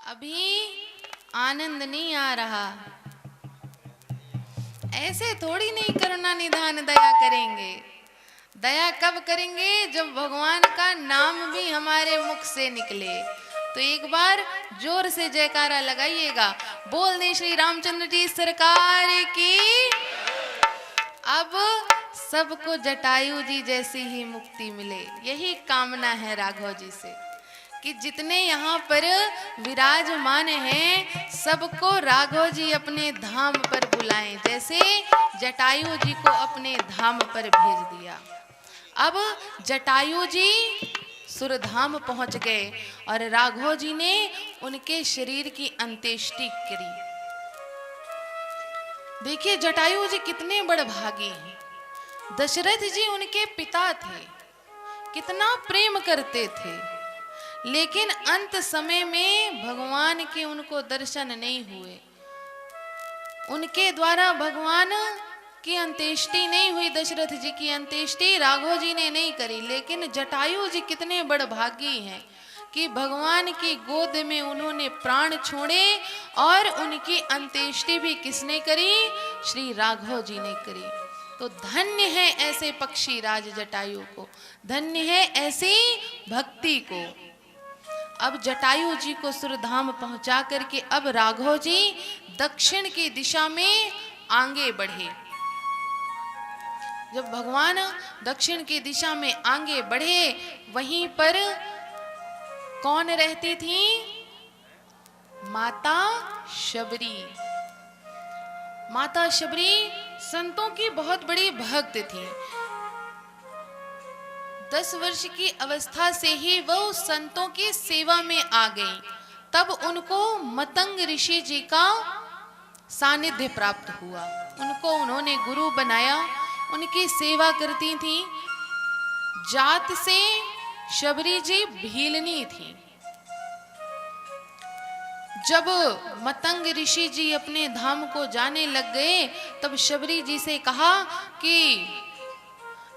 अभी आनंद नहीं आ रहा। ऐसे थोड़ी नहीं करुणा निधान दया करेंगे। दया कब करेंगे? जब भगवान का नाम भी हमारे मुख से निकले। तो एक बार जोर से जयकारा लगाइएगा, बोल दे श्री रामचंद्र जी सरकार की। अब सबको जटायु जी जैसी ही मुक्ति मिले, यही कामना है राघव जी से कि जितने यहाँ पर विराजमान हैं सबको राघव जी अपने धाम पर बुलाएं, जैसे जटायु जी को अपने धाम पर भेज दिया। अब जटायु जी सुरधाम पहुंच गए और राघव जी ने उनके शरीर की अंत्येष्टि करी। देखिए जटायु जी कितने बड़भागी हैं। दशरथ जी उनके पिता थे, कितना प्रेम करते थे, लेकिन अंत समय में भगवान के उनको दर्शन नहीं हुए। उनके द्वारा भगवान की अंत्येष्टि नहीं हुई। दशरथ जी की अंत्येष्टि राघव जी ने नहीं करी, लेकिन जटायु जी कितने बड़भागी हैं कि भगवान की गोद में उन्होंने प्राण छोड़े और उनकी अंत्येष्टि भी किसने करी? श्री राघव जी ने करी। तो धन्य है ऐसे पक्षी राज जटायु को, धन्य है ऐसी भक्ति को। अब जटायु जी को सुरधाम पहुंचा करके अब राघव जी दक्षिण की दिशा में आगे बढ़े। जब भगवान दक्षिण की दिशा में आगे बढ़े, वहीं पर कौन रहती थी? माता शबरी। माता शबरी संतों की बहुत बड़ी भक्त थी। 10 वर्ष की अवस्था से ही वह संतों की सेवा में आ गई। तब उनको मतंग ऋषि जी का सानिध्य प्राप्त हुआ, उनको उन्होंने गुरु बनाया, उनकी सेवा करती थी। जात से शबरी जी भीलनी थी। जब मतंग ऋषि जी अपने धाम को जाने लग गए, तब शबरी जी से कहा कि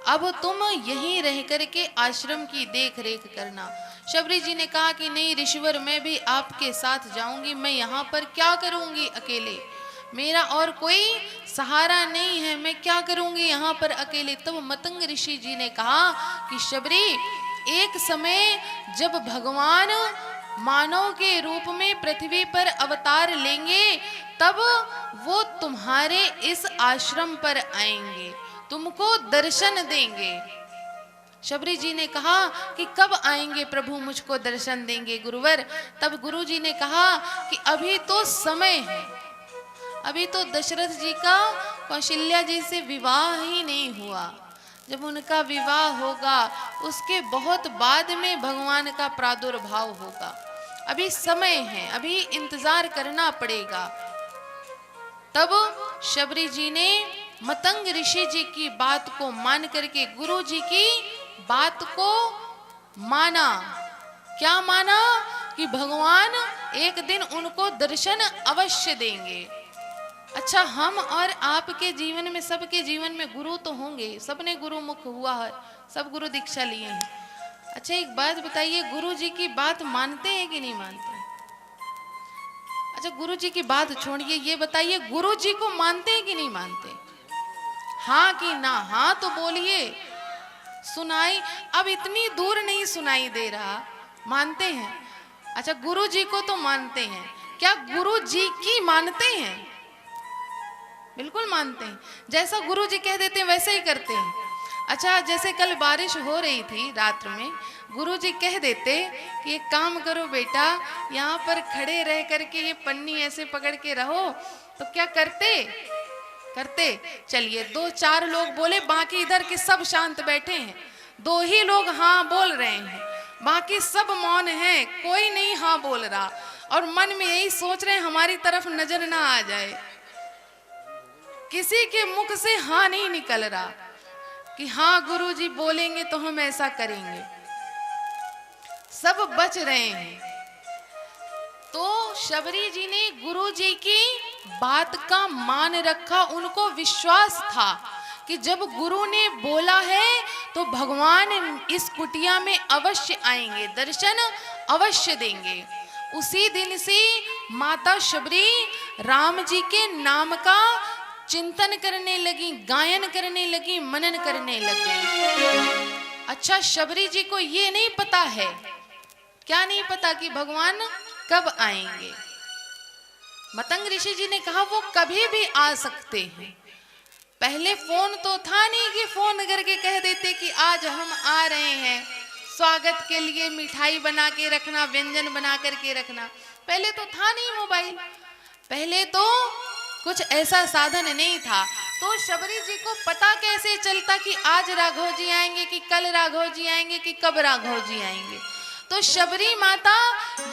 अब तुम यहीं रह करके आश्रम की देख रेख करना। शबरी जी ने कहा कि नहीं ऋषिवर, मैं भी आपके साथ जाऊंगी, मैं यहाँ पर क्या करूंगी अकेले, मेरा और कोई सहारा नहीं है, मैं क्या करूंगी यहाँ पर अकेले। तब मतंग ऋषि जी ने कहा कि शबरी, एक समय जब भगवान मानव के रूप में पृथ्वी पर अवतार लेंगे, तब वो तुम्हारे इस आश्रम पर आएंगे, तुमको दर्शन देंगे। शबरी जी ने कहा कि कब आएंगे प्रभु, मुझको दर्शन देंगे गुरुवर। तब गुरु जी ने कहा कि अभी तो समय है, अभी तो दशरथ जी का कौशल्या जी से विवाह ही नहीं हुआ। जब उनका विवाह होगा उसके बहुत बाद में भगवान का प्रादुर्भाव होगा, अभी समय है, अभी इंतजार करना पड़ेगा। तब शबरी जी ने मतंग ऋषि जी की बात को मान करके गुरु जी की बात को माना। क्या माना? कि भगवान एक दिन उनको दर्शन अवश्य देंगे। अच्छा, हम और आपके जीवन में, सबके जीवन में गुरु तो होंगे, सबने गुरु मुख हुआ है, सब गुरु दीक्षा लिए हैं। अच्छा एक बात बताइए, गुरु जी की बात मानते हैं कि नहीं मानते? अच्छा गुरु जी की बात छोड़िए, ये बताइए गुरु जी को मानते हैं कि नहीं मानते? हाँ कि ना? हाँ तो बोलिए, सुनाई अब इतनी दूर नहीं सुनाई दे रहा। मानते हैं? अच्छा गुरु जी को तो मानते हैं, क्या गुरु जी की मानते हैं? बिल्कुल मानते हैं, जैसा गुरु जी कह देते हैं वैसे ही करते हैं। अच्छा जैसे कल बारिश हो रही थी रात में, गुरु जी कह देते कि एक काम करो बेटा, यहाँ पर खड़े रह करके ये पन्नी ऐसे पकड़ के रहो, तो क्या करते? चलिए 2-4 लोग बोले, बाकी इधर के सब शांत बैठे हैं, 2 ही लोग हाँ बोल रहे हैं, बाकी सब मौन हैं, कोई नहीं हाँ बोल रहा, और मन में यही सोच रहे हैं हमारी तरफ नजर ना आ जाए। किसी के मुख से हाँ नहीं निकल रहा कि हाँ गुरु जी बोलेंगे तो हम ऐसा करेंगे, सब बच रहे हैं। तो शबरी जी ने गुरु जी की बात का मान रखा, उनको विश्वास था कि जब गुरु ने बोला है तो भगवान इस कुटिया में अवश्य आएंगे, दर्शन अवश्य देंगे। उसी दिन से माता शबरी राम जी के नाम का चिंतन करने लगी, गायन करने लगी, मनन करने लगी। अच्छा, शबरी जी को ये नहीं पता है, क्या नहीं पता कि भगवान कब आएंगे। मतंग ऋषि जी ने कहा वो कभी भी आ सकते हैं। पहले फोन तो था नहीं कि फोन करके कह देते कि आज हम आ रहे हैं, स्वागत के लिए मिठाई बना के रखना, व्यंजन बना करके रखना। पहले तो था नहीं मोबाइल, पहले तो कुछ ऐसा साधन नहीं था। तो शबरी जी को पता कैसे चलता कि आज राघव जी आएंगे, कि कल राघव जी आएंगे, कि कब राघव जी आएंगे। तो शबरी माता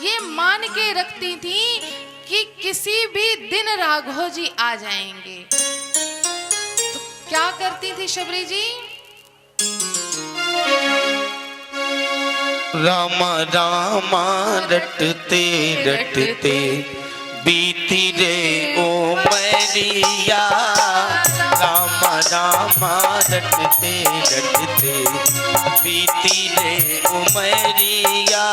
ये मान के रखती थी कि किसी भी दिन राघव जी आ जाएंगे। तो क्या करती थी शबरी जी? रामा रामा रटते रटते बीती रे ओ मैरिया, रामा रामा रटते रटते बीती रे ओ मैरिया,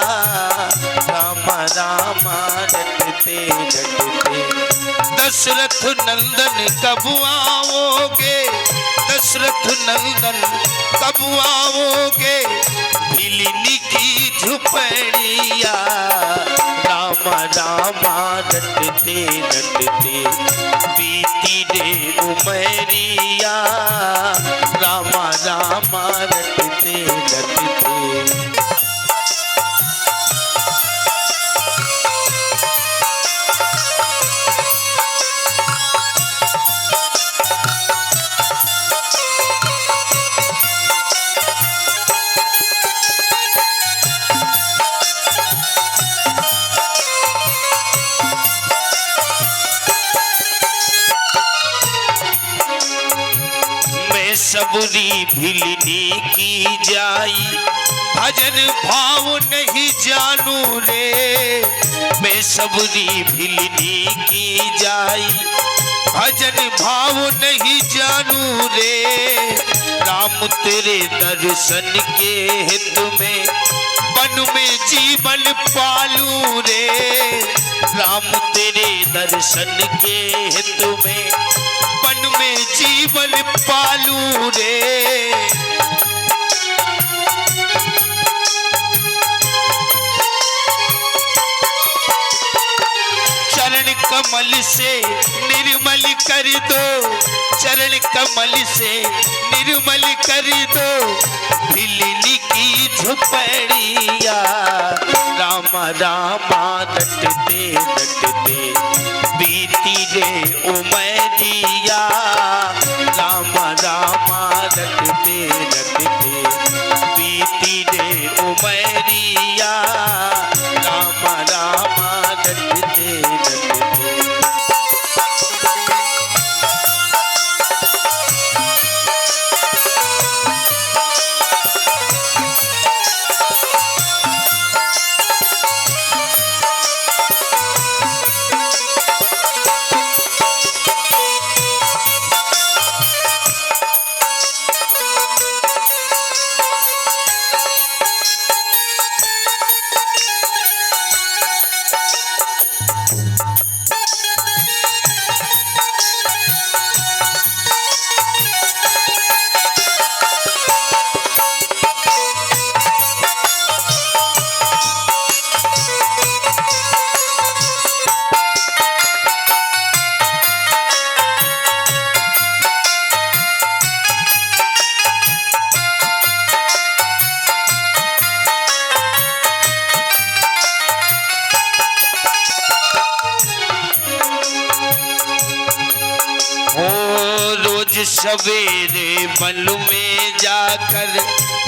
रामा रामा रटते रटते। दशरथ नंदन कब आओगे, दशरथ नंदन कब आओगे, भिलिनी की झुपड़िया, रामा रामा रटते रटते बीती रे उमरिया, रामा रामा रटते रटते। सबरी भिलनी की जाई, भजन भाव नहीं जानू रे, मैं सबरी भिलनी की जाई, भजन भाव नहीं जानू रे। राम तेरे दर्शन के हित में वन में जीवन पालू रे, राम तेरे दर्शन के हित में वन में जीवन पालू रे। चरण कमल से निर्मल कर दो, चरण कमल से निर्मल कर दो, भिलनी की झुपड़िया, रामा रामा रटते रटते बीती रे उमरिया, रामा रामा रटते रटते बीती रे उमरिया, रामा रामा रटते रटते। सवेरे वन में जाकर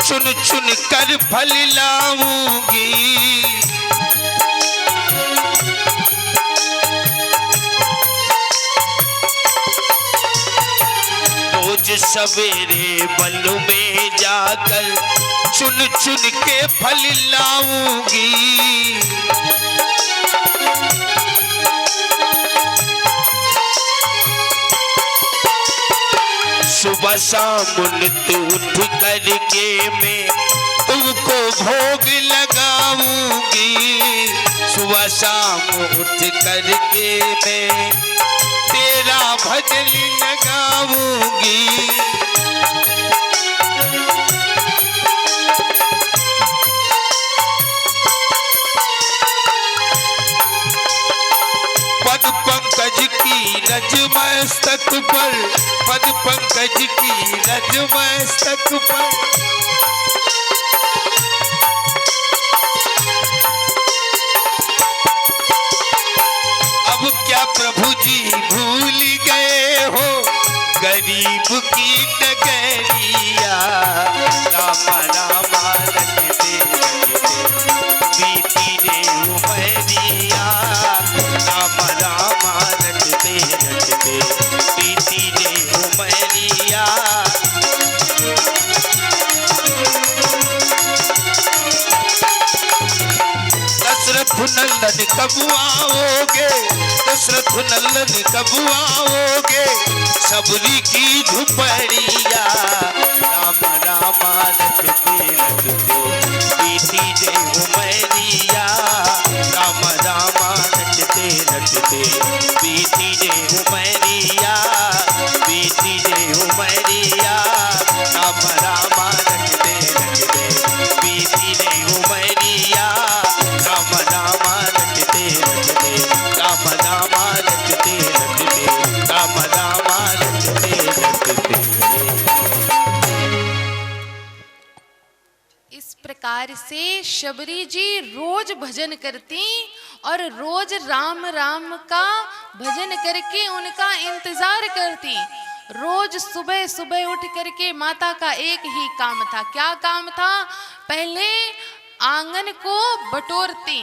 चुन चुन कर फल लाऊंगी, रोज सवेरे वन में जाकर चुन चुन के फल लाऊंगी। सुबह शाम उठ करके मैं तुमको भोग लगाऊंगी, सुबह शाम उठ करके मैं तेरा भजन लगाऊंगी। पद पंकज की रज मस्तक पर, पद पंकज की रज मस्तक पर अब क्या प्रभु जी भूल गए हो गरीब की नगरिया। राम राम रटते बीती रे उमरिया। राम राम रटते रटते बीती रे उमरिया। दशरथ नंदन कब आओगे, दशरथ नंदन कब आओगे, सबरी की झुपड़िया। राम राम रटते रटते बीती रे उमरिया। राम राम रटते रटते बीती रे उमरिया, बीती रे उमरिया। राम राम रटते रटते बीती रे उमरिया। राम राम रटते रटते, राम राम रटते रटते, राम राम रटते रटते। इस प्रकार से शबरी जी रोज भजन करती और रोज राम राम का भजन करके उनका इंतजार करती। रोज सुबह सुबह उठ करके माता का एक ही काम था। क्या काम था? पहले आंगन को बटोरती,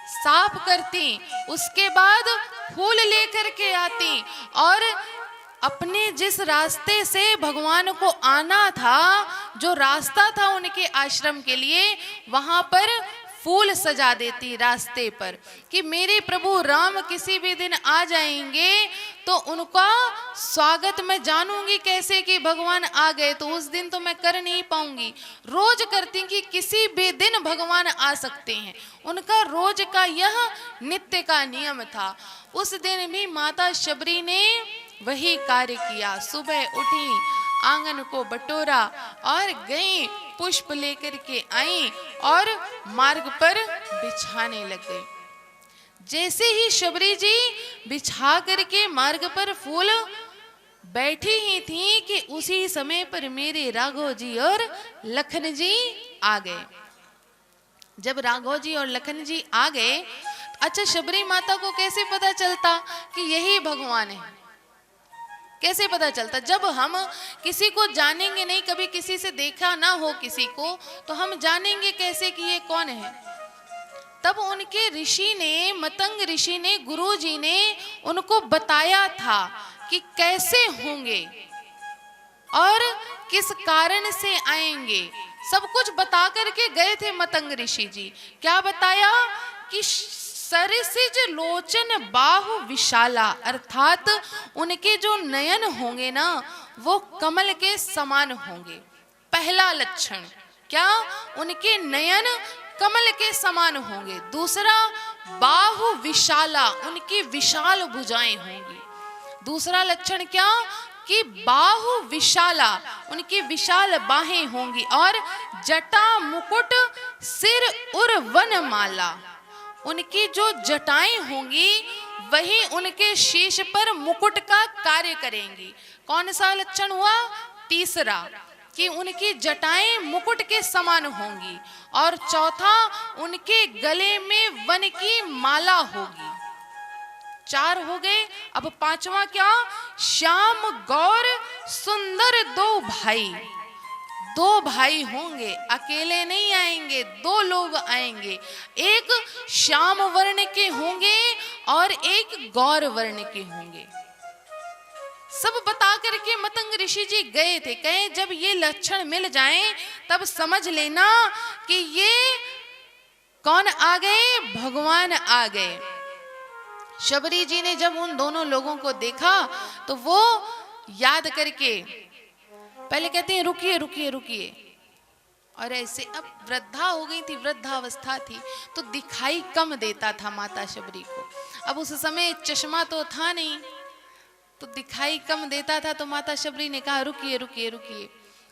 साफ करती, उसके बाद फूल लेकर के आती और अपने जिस रास्ते से भगवान को आना था, जो रास्ता था उनके आश्रम के लिए, वहां पर फूल सजा देती रास्ते पर कि मेरे प्रभु राम किसी भी दिन आ जाएंगे तो उनका स्वागत मैं जानूंगी कैसे कि भगवान आ गए, तो उस दिन तो मैं कर नहीं पाऊंगी। रोज करती कि किसी भी दिन भगवान आ सकते हैं, उनका रोज का यह नित्य का नियम था। उस दिन भी माता शबरी ने वही कार्य किया। सुबह उठी, आंगन को बटोरा और गई, पुष्प लेकर के आई और मार्ग पर बिछाने लग गई। जैसे ही शबरी जी बिछा करके मार्ग पर फूल बैठी ही थी कि उसी समय पर मेरे राघव जी और लखन जी आ गए। जब राघव जी और लखन जी आ गए, अच्छा शबरी माता को कैसे पता चलता कि यही भगवान है? कैसे पता चलता? जब हम किसी को जानेंगे नहीं, कभी किसी से देखा ना हो किसी को, तो हम जानेंगे कैसे कि ये कौन है? तब उनके ऋषि ने, मतंग ऋषि ने, गुरु जी ने उनको बताया था कि कैसे होंगे और किस कारण से आएंगे। सब कुछ बता करके गए थे मतंग ऋषि जी। क्या बताया? कि सरसिज लोचन बाहु विशाला, अर्थात उनके जो नयन होंगे ना वो कमल के समान होंगे। पहला लक्षण क्या? उनके नयन कमल के समान होंगे। दूसरा, बाहु विशाला, उनकी विशाल भुजाएं होंगी। दूसरा लक्षण क्या? कि बाहु विशाला, उनकी विशाल बाहें होंगी। और जटा मुकुट सिर उर वन माला, उनकी जो जटाएं होंगी वही उनके शीश पर मुकुट का कार्य करेंगी। कौन सा लक्षण हुआ? तीसरा, कि उनकी जटाएं मुकुट के समान होंगी। और चौथा, उनके गले में वन की माला होगी। 4 हो गए। अब 5वां क्या? श्याम गौर सुंदर दो भाई। 2 भाई होंगे, अकेले नहीं आएंगे, 2 लोग आएंगे। एक श्याम वर्ण के होंगे और एक गौर वर्ण के होंगे। सब बता करके मतंग ऋषि जी गए थे। कहे जब ये लक्षण मिल जाएं तब समझ लेना कि ये कौन आ गए? भगवान आ गए। शबरी जी ने जब उन दोनों लोगों को देखा तो वो याद करके पहले कहते हैं रुकिए रुकिए रुकिए, और ऐसे अब वृद्धा हो गई थी, वृद्धावस्था थी, तो दिखाई कम देता था माता शबरी को। अब उस समय चश्मा तो था नहीं, तो दिखाई कम देता था। तो माता शबरी ने कहा रुकिए रुकिए रुकिए।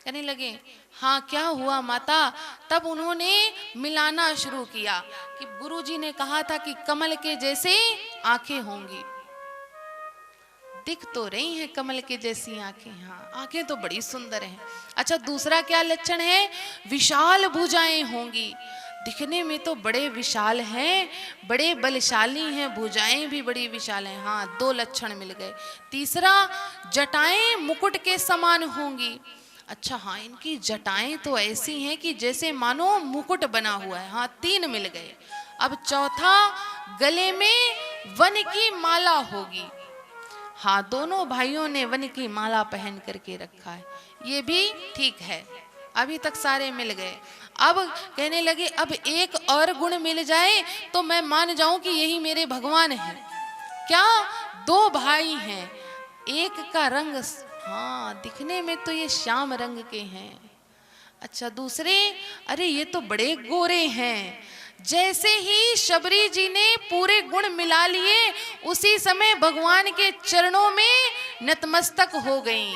कहने लगे हाँ क्या हुआ माता? तब उन्होंने मिलाना शुरू किया कि गुरुजी ने कहा था कि कमल के जैसे आंखें होंगी। दिख तो रही हैं कमल के जैसी आंखें, हाँ आंखें तो बड़ी सुंदर हैं। अच्छा दूसरा क्या लक्षण है? विशाल भुजाएं होंगी। दिखने में तो बड़े विशाल हैं, बड़े बलशाली हैं, भुजाएं भी बड़ी विशाल हैं। हाँ 2 लक्षण मिल गए। तीसरा जटाएं मुकुट के समान होंगी। अच्छा हाँ इनकी जटाएं तो ऐसी हैं कि जैसे मानो मुकुट बना हुआ है। हाँ 3 मिल गए। अब चौथा गले में वन की माला होगी। हाँ दोनों भाइयों ने वन की माला पहन करके रखा है, ये भी ठीक है। अभी तक सारे मिल गए। अब कहने लगे अब एक और गुण मिल जाए तो मैं मान जाऊं कि यही मेरे भगवान हैं। क्या? 2 भाई हैं, एक का रंग हाँ दिखने में तो ये श्याम रंग के हैं। अच्छा दूसरे, अरे ये तो बड़े गोरे हैं। जैसे ही शबरी जी ने पूरे गुण मिला लिए, उसी समय भगवान के चरणों में नतमस्तक हो गईं।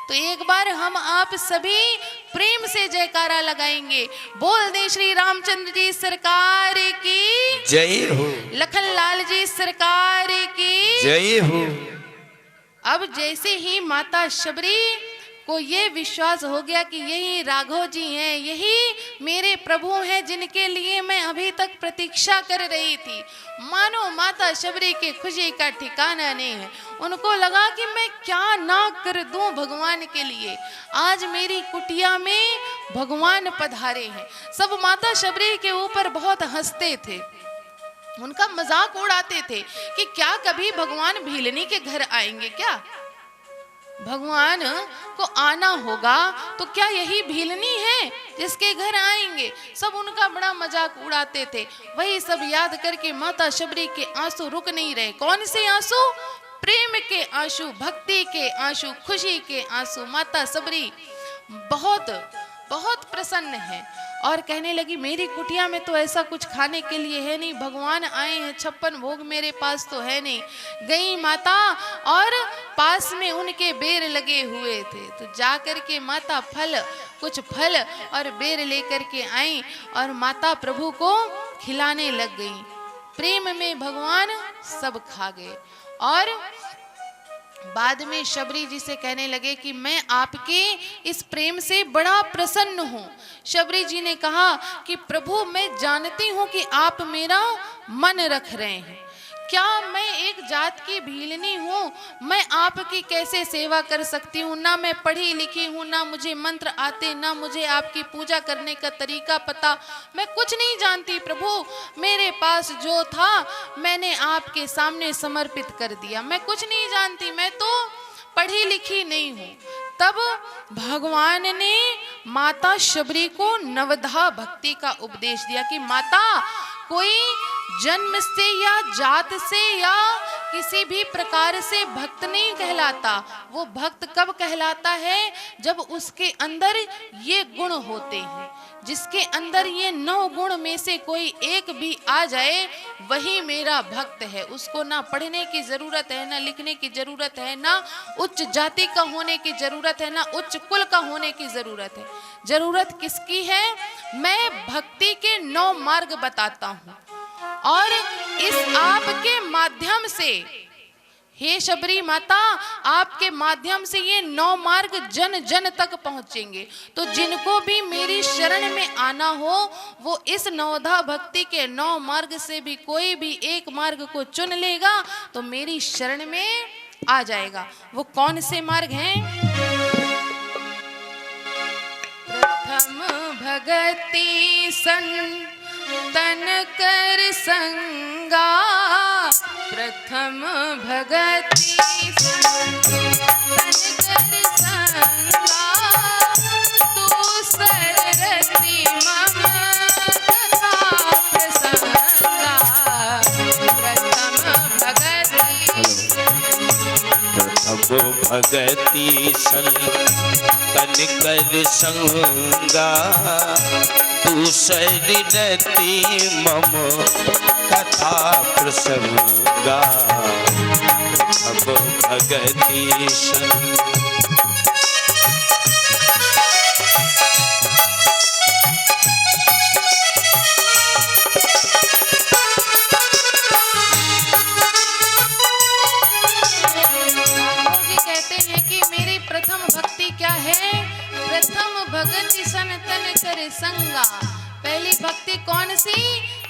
तो एक बार हम आप सभी प्रेम से जयकारा लगाएंगे। बोल दे श्री रामचंद्र जी सरकार की जय हो, लखन लाल जी सरकार की जय हो। अब जैसे ही माता शबरी को ये विश्वास हो गया कि यही राघव जी हैं, यही मेरे प्रभु हैं जिनके लिए मैं अभी तक प्रतीक्षा कर रही थी, मानो माता शबरी के खुशी का ठिकाना नहीं है। उनको लगा कि मैं क्या ना कर दूं भगवान के लिए। आज मेरी कुटिया में भगवान पधारे हैं। सब माता शबरी के ऊपर बहुत हंसते थे, उनका मजाक उड़ाते थे कि क्या कभी भगवान भीलनी के घर आएंगे क्या? भगवान को आना होगा तो क्या यही भीलनी है जिसके घर आएंगे? सब उनका बड़ा मजाक उड़ाते थे। वही सब याद करके माता शबरी के आंसू रुक नहीं रहे। कौन से आंसू? प्रेम के आंसू, भक्ति के आंसू, खुशी के आंसू। माता शबरी बहुत बहुत प्रसन्न है और कहने लगी मेरी कुटिया में तो ऐसा कुछ खाने के लिए है नहीं, भगवान आए हैं, 56 भोग मेरे पास तो है नहीं। गई माता और पास में उनके बेर लगे हुए थे, तो जा कर के माता कुछ फल और बेर लेकर के आई और माता प्रभु को खिलाने लग गई। प्रेम में भगवान सब खा गए और बाद में शबरी जी से कहने लगे कि मैं आपके इस प्रेम से बड़ा प्रसन्न हूँ। शबरी जी ने कहा कि प्रभु मैं जानती हूँ कि आप मेरा मन रख रहे हैं। क्या मैं एक जात की भीलनी हूँ, मैं आपकी कैसे सेवा कर सकती हूँ? ना मैं पढ़ी लिखी हूँ, ना मुझे मंत्र आते, ना मुझे आपकी पूजा करने का तरीका पता, मैं कुछ नहीं जानती प्रभु। मेरे पास जो था मैंने आपके सामने समर्पित कर दिया, मैं कुछ नहीं जानती, मैं तो पढ़ी लिखी नहीं हूँ। तब भगवान ने माता शबरी को नवधा भक्ति का उपदेश दिया कि माता कोई जन्म से या जात से या किसी भी प्रकार से भक्त नहीं कहलाता। वो भक्त कब कहलाता है? जब उसके अंदर ये गुण होते हैं। जिसके अंदर ये 9 गुण में से कोई एक भी आ जाए वही मेरा भक्त है। उसको ना पढ़ने की जरूरत है, ना लिखने की जरूरत है, ना उच्च जाति का होने की जरूरत है, ना उच्च कुल का होने की जरूरत है। जरूरत किसकी है? मैं भक्ति के 9 मार्ग बताता हूँ और इस आपके माध्यम से, हे शबरी माता, आपके माध्यम से ये 9 मार्ग जन जन तक पहुंचेंगे। तो जिनको भी मेरी शरण में आना हो वो इस नवधा भक्ति के 9 मार्ग से भी कोई भी एक मार्ग को चुन लेगा तो मेरी शरण में आ जाएगा। वो कौन से मार्ग हैं? प्रथम भगति तन कर संगा, प्रथम भगति तन कर संगा, दूसर रति मम कथा प्रसंगा। प्रथम भगति प्रथम भगति तन कर संगा दूसरी रति मम कथा प्रसंगा प्रथम भगति भगति सन तन करे संगा। पहली भक्ति कौन सी?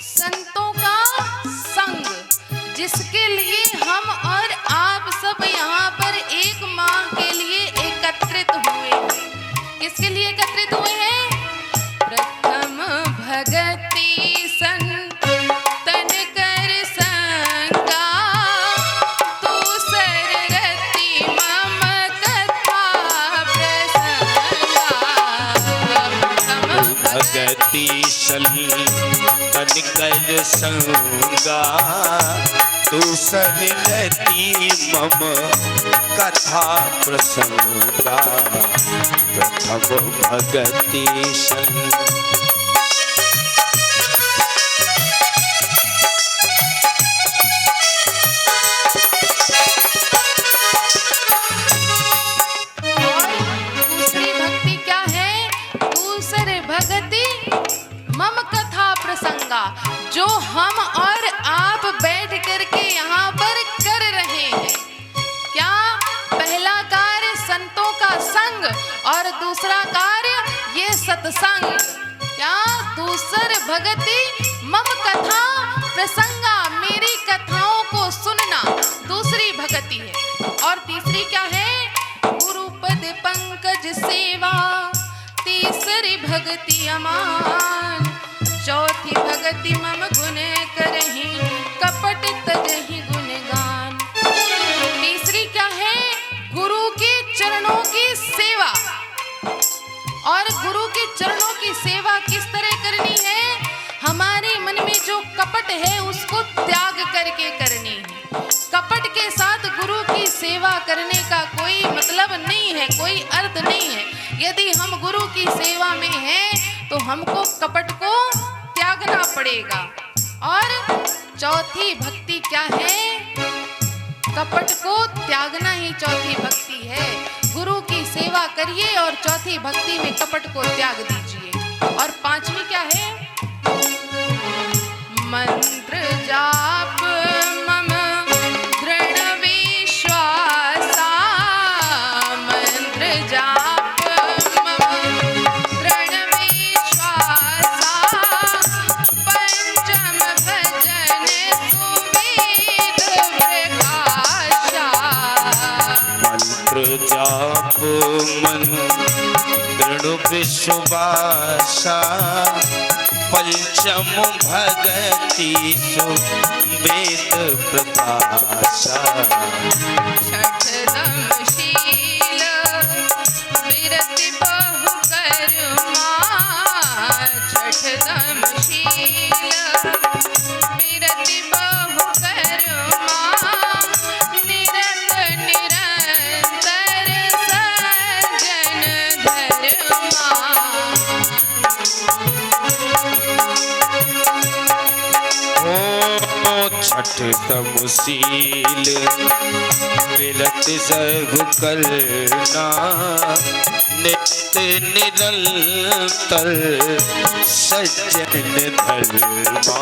संतों का संग, जिसके लिए हम और आप सब यहाँ पर एक माह के लिए एकत्रित हुए हैं। किसके लिए एकत्रित हुए हैं? प्रथम भगति सन तन कर संगा दूसर रति मम कथा प्रसंगा। भगति तन कर संगा दूसर रति मम कथा प्रसंगा प्रथम भगति जो हम और आप बैठ करके यहाँ पर कर रहे हैं। क्या? पहला कार्य संतों का संग और दूसरा कार्य ये सत्संग। क्या? दूसर भगति मम कथा प्रसंगा, मेरी कथाओं को सुनना दूसरी भगति है। और तीसरी क्या है? गुरुपद पंकज सेवा, तीसरी भगति अमान, चौथी भगति मम गुण करहि कपट तजहि गुणगान। तीसरी क्या है? गुरु के चरणों की सेवा। और गुरु के चरणों की सेवा किस तरह करनी है? हमारे मन में जो कपट है उसको त्याग करके करनी है। कपट के साथ गुरु की सेवा करने का कोई मतलब नहीं है, कोई अर्थ नहीं है। यदि हम गुरु की सेवा में हैं तो हमको कपट को त्यागना पड़ेगा। और चौथी भक्ति क्या है? कपट को त्यागना ही चौथी भक्ति है। गुरु की सेवा करिए और चौथी भक्ति में कपट को त्याग दीजिए। और पांचवी क्या है? मंत्र जाप मम दृढ़ विश्वासा, मंत्र जाप मम दृढ़ विश्वासा, पंचम भजन सुवेद प्रकाशा। मंत्र जाप मन दृढ़ विश्वासा, पंचम भगति सुवेद प्रकाशा। छठदम शील विरति बहु करुणा, छठदम शील विरति बहु करुणा, निरत निरंतर सज्जन धर्मा। छठतम शील विरत सहु करना, नित्य निरंतर सज्जन धर्मा।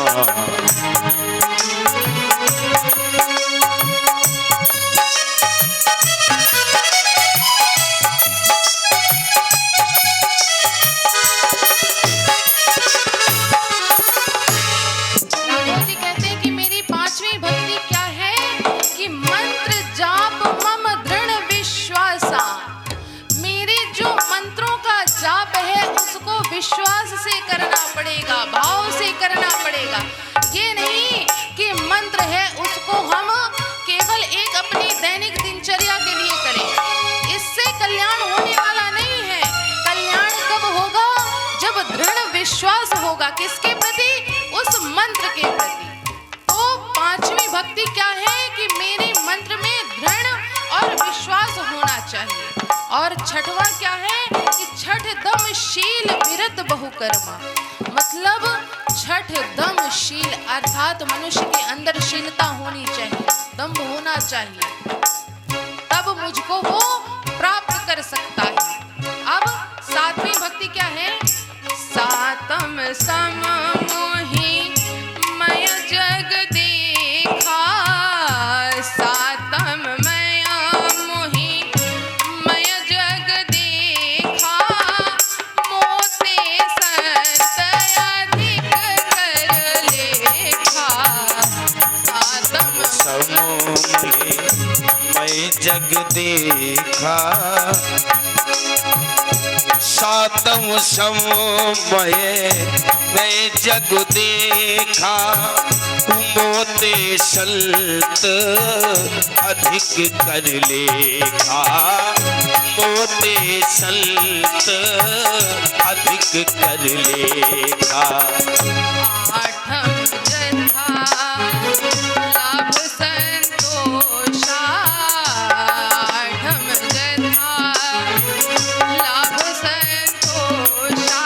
विश्वास से करना पड़ेगा, भाव से करना पड़ेगा। ये नहीं कि मंत्र है उसको हम केवल एक अपनी दैनिक दिनचर्या के लिए करें। इससे कल्याण होने वाला नहीं है। कल्याण कब होगा? जब दृढ़ विश्वास होगा। किसके प्रति? उस मंत्र के प्रति। तो पांचवी भक्ति क्या है? कि मेरे मंत्र में दृढ़ और विश्वास छठवां क्या है कि छठ दमशील विरत बहुकर्मा। मतलब छठ दमशील अर्थात मनुष्य के अंदर शीलता होनी चाहिए, दम्भ होना चाहिए, तब मुझको वो प्राप्त कर सकता है। अब सातवीं भक्ति क्या है? सातम सम मोहि मय जग देखा, सातम मय मोहि मय जग देखा, मोते संत अधिक कर लेखा, सातम समोहे मैं जग देखा, सातम समोमय मैं जग देखा, मोते संत अधिक कर लेखा, मोते संत अधिक कर लेखा। आठम जथा लाभ संतोषा, आठम जथा लाभ संतोषा,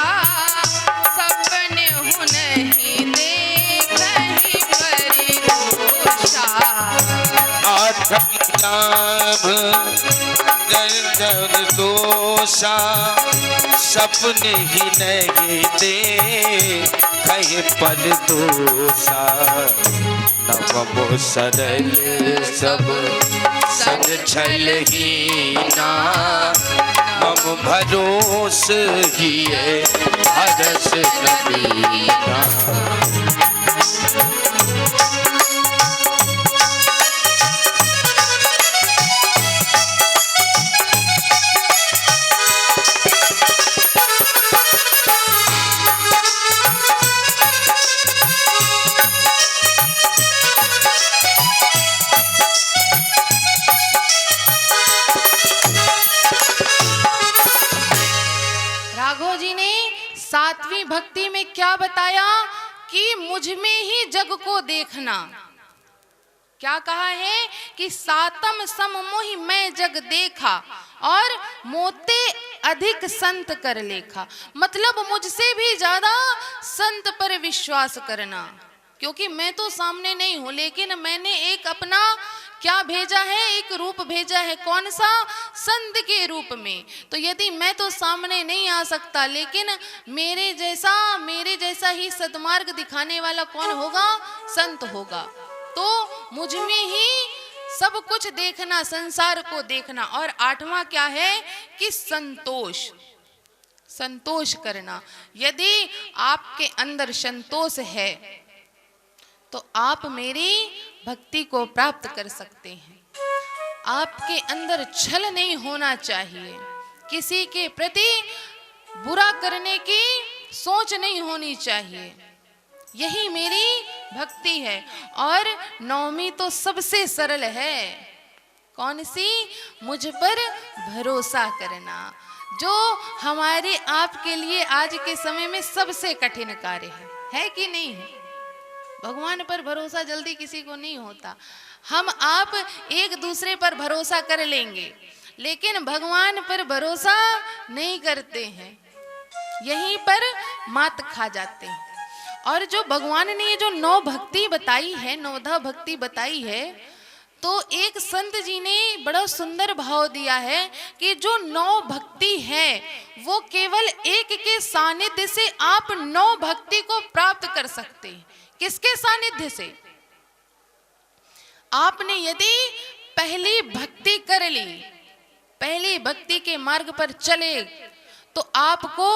सपने हूँ नहीं देखहि परितोषा। आठम लाभ दर्शन दोषा, सपने ही नहीं दे कहे पर दोषा। नवमो सरल सब संग छल हीना, मम भरोस हिये हरस नबीना। राघव जी ने सातवीं भक्ति में क्या बताया कि मुझ में ही जग को देखना। क्या कहा है कि सातम सम मोहि मैं जग देखा और मोते अधिक संत कर लेखा। मतलब मुझसे भी ज्यादा संत पर विश्वास करना, क्योंकि मैं तो सामने नहीं हूं, लेकिन मैंने एक अपना क्या भेजा है, एक रूप भेजा है। कौन सा? संत के रूप में। तो यदि मैं तो सामने नहीं आ सकता, लेकिन मेरे जैसा ही सद्मार्ग दिखाने वाला कौन होगा? संत होगा। तो मुझ में ही सब कुछ देखना, संसार को देखना। और आठवां क्या है कि संतोष करना। यदि आपके अंदर संतोष है तो आप मेरी भक्ति को प्राप्त कर सकते हैं। आपके अंदर छल नहीं होना चाहिए, किसी के प्रति बुरा करने की सोच नहीं होनी चाहिए। यही मेरी भक्ति है। और नौवीं तो सबसे सरल है। कौन सी? मुझ पर भरोसा करना, जो हमारे आपके लिए आज के समय में सबसे कठिन कार्य है कि नहीं है? भगवान पर भरोसा जल्दी किसी को नहीं होता। हम आप एक दूसरे पर भरोसा कर लेंगे, लेकिन भगवान पर भरोसा नहीं करते हैं, यहीं पर मात खा जाते हैं। और जो भगवान ने ये जो 9 भक्ति बताई है, 9धा भक्ति बताई है, तो एक संत जी ने बड़ा सुंदर भाव दिया है कि जो 9 भक्ति है वो केवल एक के सानिध्य से आप 9 भक्ति को प्राप्त कर सकते हैं। किसके सानिध्य से? आपने यदि पहली भक्ति कर ली, पहली भक्ति के मार्ग पर चले, तो आपको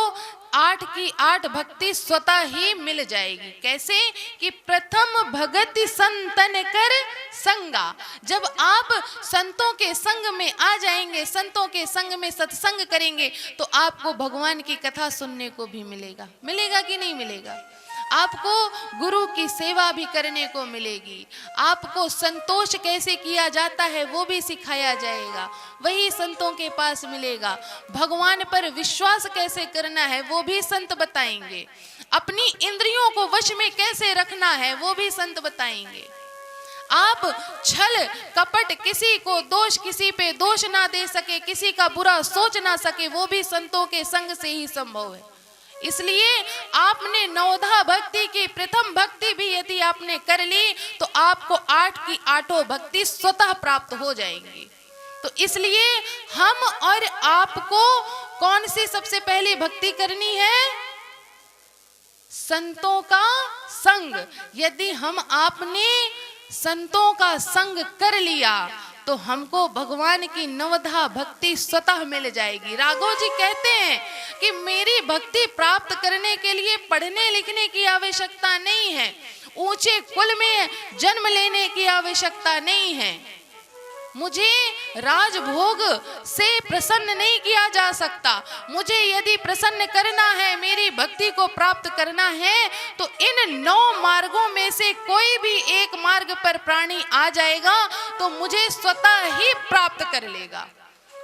8 की 8 भक्ति स्वतः ही मिल जाएगी। कैसे? कि प्रथम भगति संतन कर संगा। जब आप संतों के संग में आ जाएंगे, संतों के संग में सत्संग करेंगे, तो आपको भगवान की कथा सुनने को भी मिलेगा। मिलेगा कि नहीं मिलेगा? आपको गुरु की सेवा भी करने को मिलेगी। आपको संतोष कैसे किया जाता है वो भी सिखाया जाएगा, वही संतों के पास मिलेगा। भगवान पर विश्वास कैसे करना है वो भी संत बताएंगे। अपनी इंद्रियों को वश में कैसे रखना है वो भी संत बताएंगे। आप छल कपट, किसी को दोष, किसी पे दोष ना दे सके, किसी का बुरा सोच ना सके, वो भी संतों के संग से ही संभव है। इसलिए आपने नवधा भक्ति की प्रथम भक्ति भी यदि आपने कर ली तो आपको 8 की 8 भक्ति स्वतः प्राप्त हो जाएंगी। तो इसलिए हम और आपको कौन सी सबसे पहली भक्ति करनी है? संतों का संग। यदि हम आपने संतों का संग कर लिया तो हमको भगवान की नवधा भक्ति स्वतः मिल जाएगी। राघव जी कहते हैं कि मेरी भक्ति प्राप्त करने के लिए पढ़ने लिखने की आवश्यकता नहीं है, ऊंचे कुल में जन्म लेने की आवश्यकता नहीं है, मुझे राजभोग से प्रसन्न नहीं किया जा सकता। मुझे यदि प्रसन्न करना है, मेरी भक्ति को प्राप्त करना है, तो इन 9 मार्गों में से कोई भी एक मार्ग पर प्राणी आ जाएगा तो मुझे स्वतः ही प्राप्त कर लेगा।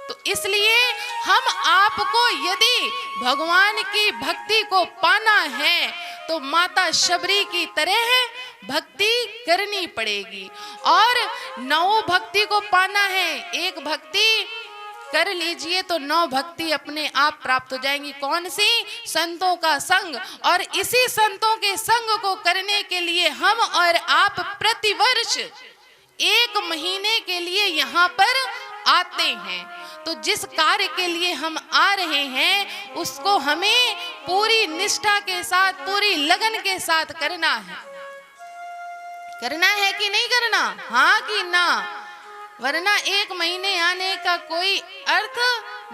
तो इसलिए हम आपको यदि भगवान की भक्ति को पाना है तो माता शबरी की तरह भक्ति करनी पड़ेगी। और 9 भक्ति को पाना है, एक भक्ति कर लीजिए तो 9 भक्ति अपने आप प्राप्त हो जाएंगी। कौन सी? संतों का संग। और इसी संतों के संग को करने के लिए हम और आप प्रतिवर्ष 1 महीने के लिए यहाँ पर आते हैं। तो जिस कार्य के लिए हम आ रहे हैं उसको हमें पूरी निष्ठा के साथ, पूरी लगन के साथ करना है। करना है कि नहीं करना? हाँ कि ना? वरना 1 महीने आने का कोई अर्थ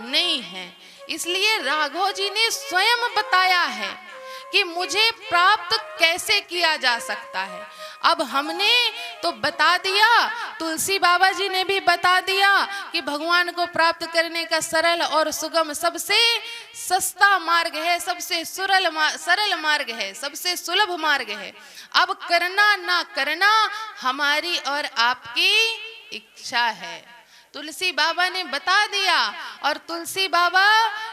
नहीं है। इसलिए राघव जी ने स्वयं बताया है कि मुझे प्राप्त कैसे किया जा सकता है। अब हमने तो बता दिया, तुलसी बाबा जी ने भी बता दिया कि भगवान को प्राप्त करने का सरल और सुगम, सबसे सस्ता मार्ग है, सबसे सरल मार्ग है, सबसे सुलभ मार्ग है। अब करना ना करना हमारी और आपकी इच्छा है। तुलसी बाबा ने बता दिया, और तुलसी बाबा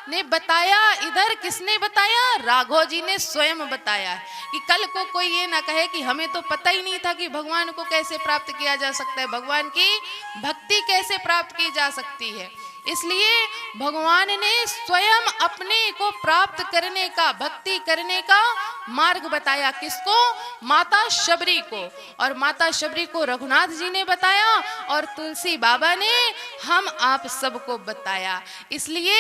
ने बताया, इधर किसने बताया? राघव जी ने स्वयं बताया कि कल को कोई ये ना कहे कि हमें तो पता ही नहीं था कि भगवान को कैसे प्राप्त किया जा सकता है, भगवान की भक्ति कैसे प्राप्त की जा सकती है। इसलिए भगवान ने स्वयं अपने को प्राप्त करने का, भक्ति करने का मार्ग बताया। किसको? माता शबरी को। और माता शबरी को रघुनाथ जी ने बताया, और तुलसी बाबा ने हम आप सबको बताया। इसलिए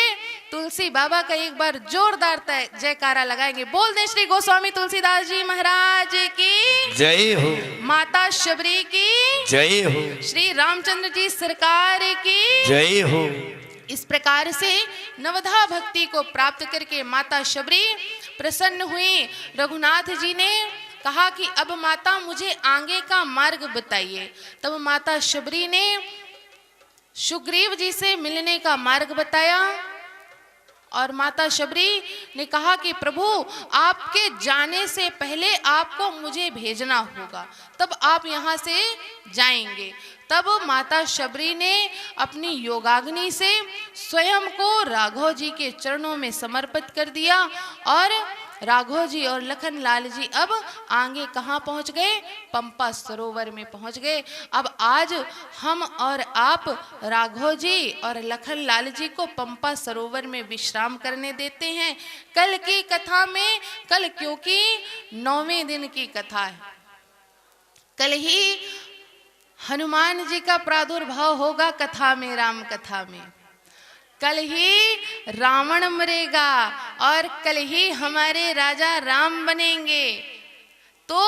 तुलसी बाबा का एक बार जोरदार जयकारा लगाएंगे। बोल दे श्री गोस्वामी तुलसीदास जी महाराज की जय हो, माता शबरी की जय हो, श्री रामचंद्र जी सरकार की जय हो। इस प्रकार से नवधा भक्ति को प्राप्त करके माता शबरी प्रसन्न हुई। रघुनाथ जी ने कहा कि अब माता मुझे आगे का मार्ग बताइए। तब माता शबरी ने सुग्रीव जी से मिलने का मार्ग बताया, और माता शबरी ने कहा कि प्रभु आपके जाने से पहले आपको मुझे भेजना होगा, तब आप यहाँ से जाएंगे। तब माता शबरी ने अपनी योगाग्नि से स्वयं को राघव जी के चरणों में समर्पित कर दिया, और राघव जी और लखन लाल जी अब आगे कहाँ पहुँच गए? पंपा सरोवर में पहुँच गए। अब आज हम और आप राघव जी और लखन लाल जी को पंपा सरोवर में विश्राम करने देते हैं। कल की कथा में, कल क्योंकि 9वें दिन की कथा है, कल ही हनुमान जी का प्रादुर्भाव होगा कथा में, राम कथा में। कल ही रावण मरेगा और कल ही हमारे राजा राम बनेंगे। तो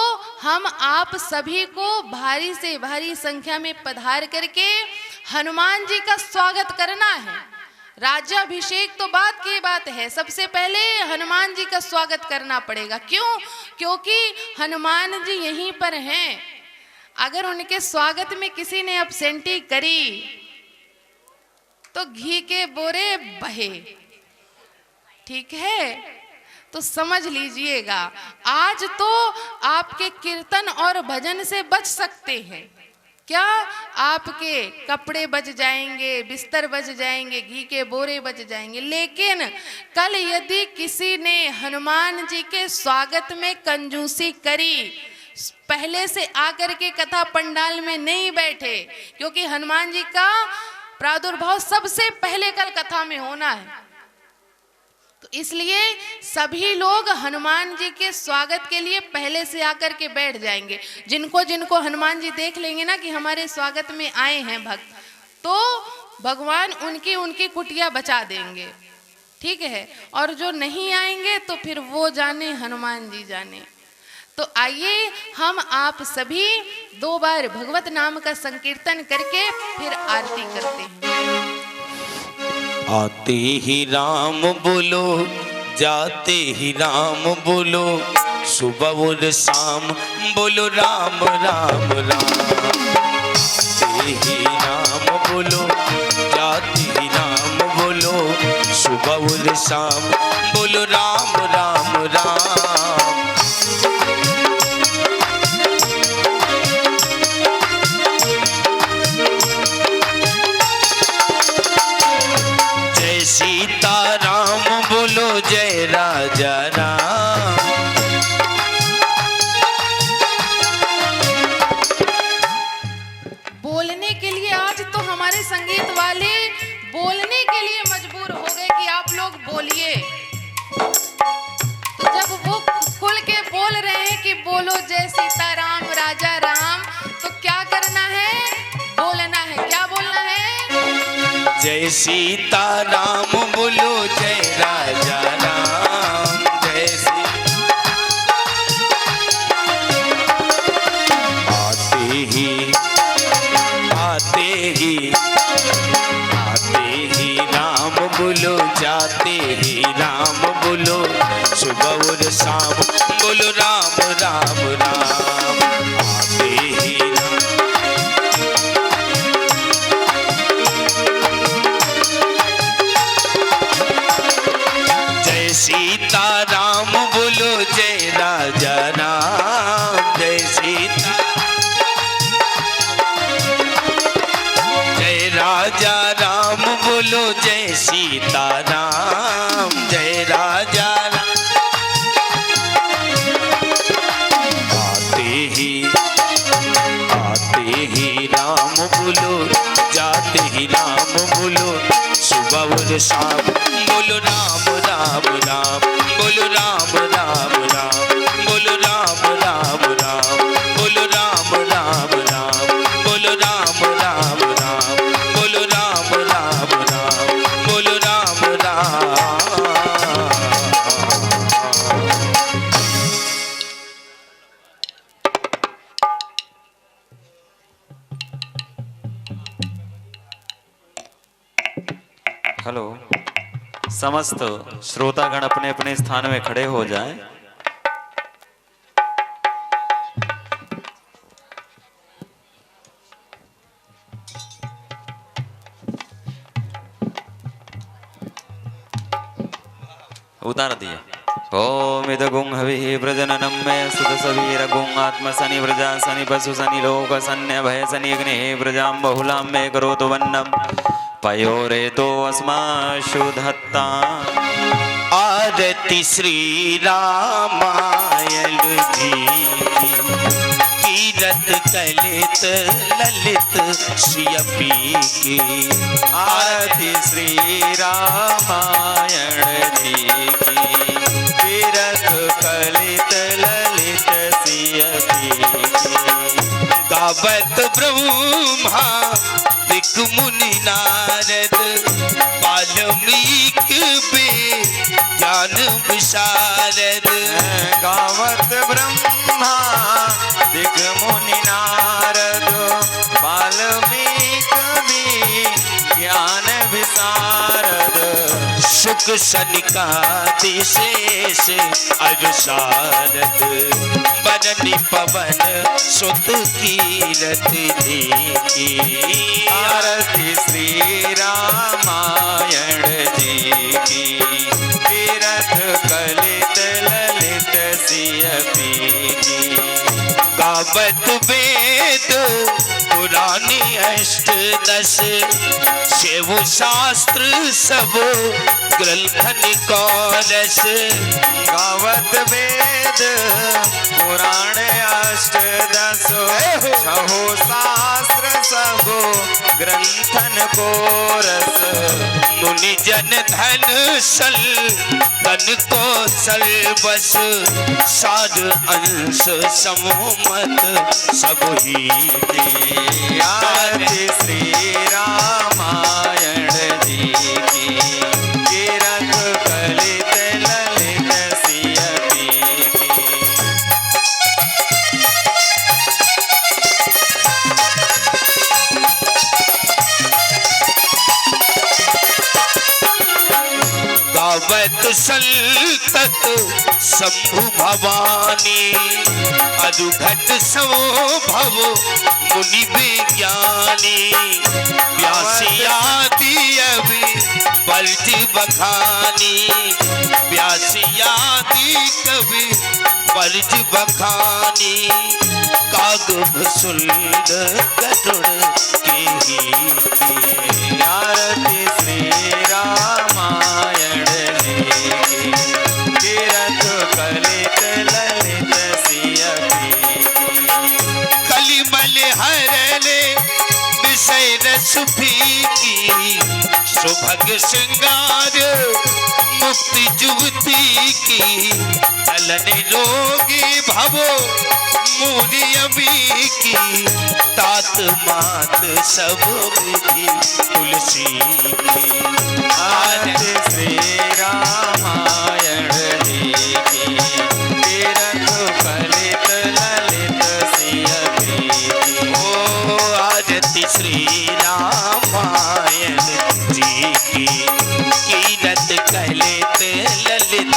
हम आप सभी को भारी से भारी संख्या में पधार करके हनुमान जी का स्वागत करना है। राज्याभिषेक तो बात की बात है, सबसे पहले हनुमान जी का स्वागत करना पड़ेगा। क्यों? क्योंकि हनुमान जी यहीं पर हैं। अगर उनके स्वागत में किसी ने अपसेंटी करी तो घी के बोरे बहे, ठीक है? तो समझ लीजिएगा, आज तो आपके कीर्तन और भजन से बच सकते हैं। क्या? आपके कपड़े बच जाएंगे, बिस्तर बच जाएंगे, घी के बोरे बच जाएंगे। लेकिन कल यदि किसी ने हनुमान जी के स्वागत में कंजूसी करी, पहले से आकर के कथा पंडाल में नहीं बैठे, क्योंकि हनुमान जी का प्रादुर्भाव सबसे पहले कल कथा में होना है। तो इसलिए सभी लोग हनुमान जी के स्वागत के लिए पहले से आकर के बैठ जाएंगे। जिनको जिनको हनुमान जी देख लेंगे ना कि हमारे स्वागत में आए हैं भक्त, तो भगवान उनकी उनकी कुटिया बचा देंगे, ठीक है। और जो नहीं आएंगे तो फिर वो जाने, हनुमान जी जाने। तो आइए हम आप सभी 2 बार भगवत नाम का संकीर्तन करके फिर आरती करते हैं। आते ही राम बोलो, जाते ही राम बोलो, सुबह और शाम बोलो राम राम राम। आते ही राम बोलो, जाते ही राम बोलो, सुबह और शाम बोलो राम राम राम। जय सीता राम बोलो, जय राजा राम। बोलने के लिए आज तो हमारे संगीत वाले बोलने के लिए मजबूर हो गए कि आप लोग बोलिए। तो जब वो खुल के बोल रहे हैं कि बोलो जय सीता राम राजा राम, तो क्या करना है? बोलना है। क्या बोलना है? जय सीता राम बोलो, जय राजा राम। जय आते ही राम बोलो, जाते ही राम बोलो, सुबह और शाम बोलो राम राम राम। आते ही सीता राम बोलो, जय राजा राम। जय सीता, जय राजा राम बोलो, जय सीता राम। जय राजा राम। आते ही राम बोलो, जाते ही राम बोलो, सुबह और शाम बोलो राम राम राम। बोलो राम राम राम, बोलो राम राम राम, बोलो राम राम राम, बोलो राम राम राम, बोलो राम राम राम, बोलो राम राम। हेलो, समस्त श्रोतागण अपने अपने स्थान में खड़े हो जाएं। उतार दिए। ओम इदगुं हविः प्रजननं मे सुतसवीरगुं आत्मसनि प्रजा सनि पशु सनि लोक सन्य भय सनि अग्निः प्रजां बहुलां मे करोतु वन्नम् पयोरेतो अस्माशु धत्ता। आरती श्री रामायण जी की, कीरत कलित ललित श्रियपी की। आरती श्री रामायण जी की, कीरत कलित ललित श्रियपी की। गावत ब्रह्मा दिक मुनि नारद, वाल्मीकि ज्ञान विशारद। गावत ब्रह्मा दिक मुनि नारद, वाल्मीकि ज्ञान विशारद। सुख सनिकादि शेष अरुशारद, बरनि पवन सुत कीरति की। आरती श्री रामायण जी की, कीरत कलित ललित श्रियपी की। गावत वेद पुराण ज्ञानी अष्टदश शिव शास्त्र सब ग्रंथन को रस गावत वेद पुराण अष्टदश छहो शास्त्र सब ग्रंथन को रस मुनि जन धन सल तन को सल बस साध अंश समूमत सब ही आदि श्री रामायण जी की कीरत कलित ललित सियती की गावत संतत शंभु भवानी अदुघट भव मुनि विज्ञानी व्यासी आदि अभी बलति बखानी व्यासी आदि कवि बलज बखानी काग सुंदर गरुड़ के ही आरती श्री रामायण जी की कीरत कलित ललित सियती की कलिमल हरले विषय रस फीकी सुभग श्रृंगार मुक्ति जुवती की तलन रोगी भवो मूर्यमी की तात मात सब विधि तुलसी की आरती श्री रामायण जी की कीरत कलित ललित सियती की ओ आरती श्री रामायण जी की कीरत कहलित ललित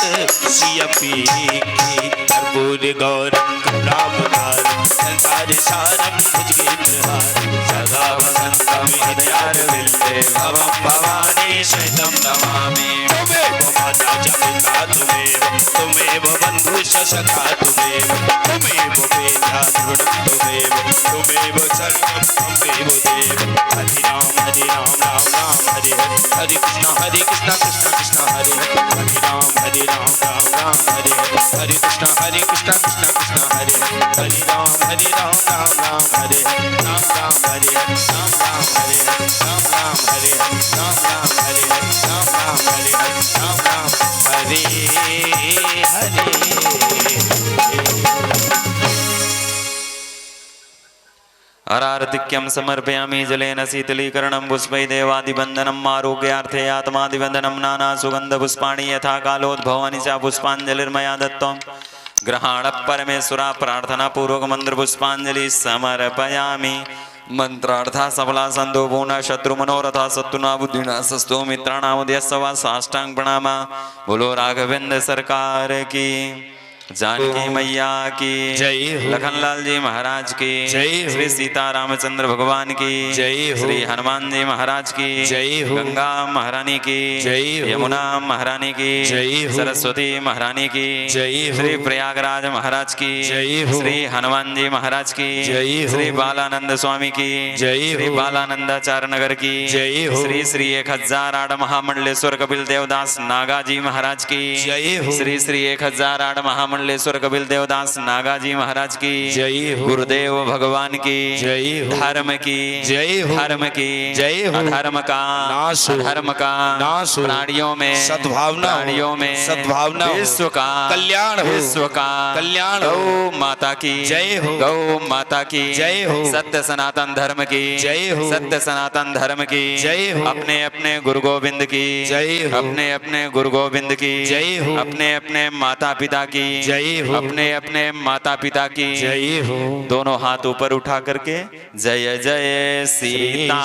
सियपी की कर्पूर गौरम राम संसार सारम भुजगेन्द्रहार सदा वसंतम हृदयार विल्ले भवम भवानी शतम नमामि तुमेव माता च पिता तुमेव बंधुश्च सखा तुमेव वेदा दृढं तुमेव सर्वं त्वमेव देव हरि राम राम राम हरि हरे कृष्ण कृष्ण कृष्ण हरे हरे राम राम हरे हरे कृष्ण कृष्ण हरे हरे राम राम हरे राम हरे राम हरे राम राम हरे राम राम हरे राम राम हरे राम राम हरे अरार्तिक्यं समर्पयामि जलेन शीतलीकरणं पुष्पै देवादिवन्दनम् आरोग्यार्थे आत्मादिवन्दनं नाना सुगन्धपुष्पाणि यथा कालोद्भवानि च पुष्पाञ्जलिर्मया दत्तं ग्रहण परमेश्वरा प्रार्थना पूर्वक मंत्र पुष्पांजलि समर्पयामि मंत्रार्था सफला संतो पूर्ण शत्रु मनोरथा सत्तुना बुद्धिना सस्तो मित्राणामुदय सवा साष्टांग प्रणामा बोलो राघवेंद्र सरकार की जानकी मैया की जय हो। लखनलाल जी महाराज की जय हो। श्री सीता रामचंद्र भगवान की जय हो। श्री हनुमान जी महाराज की जय हो। गंगा महारानी की जय हो। यमुना महारानी की जय हो। सरस्वती महारानी की जय हो। श्री प्रयागराज महाराज की जय हो। श्री हनुमान जी महाराज की जय हो। श्री बालानंद स्वामी की जय हो। श्री बालानंदाचार्य नगर की जय हो। श्री श्री 1008 महामंडलेश्वर कपिल देवदास नागाजी महाराज की जय हो। श्री श्री 1008 महामंडलेश्वर कपिल देवदास नागाजी महाराज की जय हो। गुरुदेव भगवान की जय हो। धर्म की जय हो। धर्म की जय हो। अधर्म का नाश हो। अधर्म का नाश हो। प्राणियों में सद्भावना हो। प्राणियों में सद्भावना हो। विश्व का कल्याण हो। विश्व का कल्याण हो। गौ माता की जय हो। गौ माता की जय हो। सत्य सनातन धर्म की जय हो। सत्य सनातन धर्म की जय हो। अपने अपने गुरु गोविंद की जय हो। अपने अपने गुरु गोविंद की जय हो। अपने अपने माता पिता की जय हो। अपने अपने माता पिता की जय हो। दोनों हाथ ऊपर उठा करके जय जय सीता